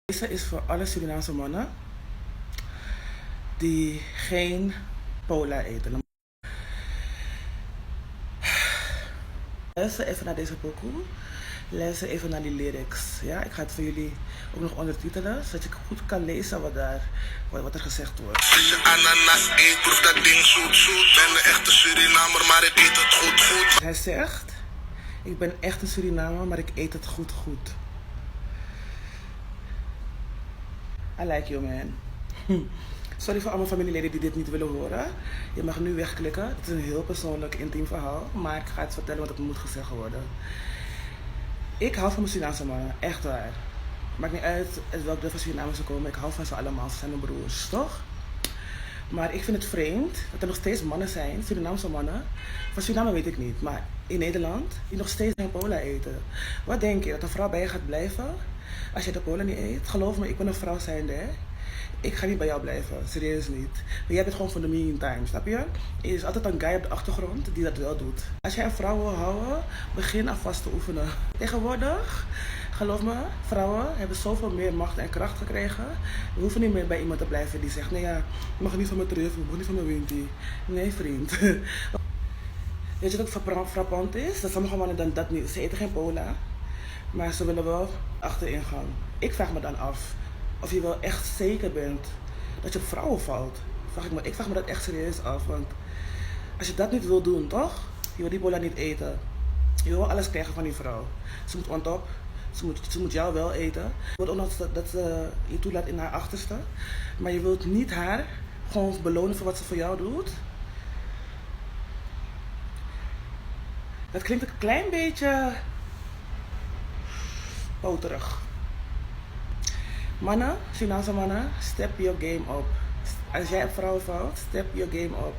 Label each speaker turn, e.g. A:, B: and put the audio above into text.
A: Deze is voor alle Surinaamse mannen die geen pola eten. Luister even naar deze pokoe. Luister even naar die lyrics. Ja? Ik ga het voor jullie ook nog ondertitelen, zodat je goed kan lezen wat er gezegd wordt.
B: Als je ananas eet, proef dat ding zoet zoet. Ben een echte Surinamer, maar ik eet het goed goed.
A: Hij zegt, ik ben echt een Surinamer, maar ik eet het goed goed. I like you, man. Sorry voor alle familieleden die dit niet willen horen. Je mag nu wegklikken. Het is een heel persoonlijk, intiem verhaal. Maar ik ga het vertellen, want het moet gezegd worden. Ik hou van mijn Surinaamse mannen. Echt waar. Maakt niet uit welk deel van Suriname ze komen. Ik hou van ze allemaal. Ze zijn mijn broers, toch? Maar ik vind het vreemd dat er nog steeds mannen zijn, Surinaamse mannen. Van Suriname weet ik niet, maar in Nederland, die nog steeds geen pola eten. Wat denk je, dat een vrouw bij je gaat blijven als je de pola niet eet? Geloof me, ik ben een vrouw zijnde, hè. Ik ga niet bij jou blijven, serieus niet. Maar jij bent gewoon van de meantime, snap je? Er is altijd een guy op de achtergrond die dat wel doet. Als jij een vrouw wil houden, begin alvast te oefenen. Tegenwoordig, geloof me, vrouwen hebben zoveel meer macht en kracht gekregen. We hoeven niet meer bij iemand te blijven die zegt, nee ja, je mag niet van me terug, je mag niet van me wintie. Nee vriend. Weet je wat ook frappant is? Dat sommige mannen dan dat niet, ze eten geen pola, maar ze willen wel achterin gaan. Ik vraag me dan af of je wel echt zeker bent dat je op vrouwen valt. Ik vraag me dat echt serieus af, want als je dat niet wil doen, toch? Je wil die pola niet eten. Je wil wel alles krijgen van die vrouw. Ze moet on top. Ze moet jou wel eten. Je wilt ook nog dat ze je toelaat in haar achterste. Maar je wilt niet haar gewoon belonen voor wat ze voor jou doet. Dat klinkt een klein beetje poterig. Mannen, Surinaamse mannen, step your game up. Als jij op vrouwen valt, step your game up.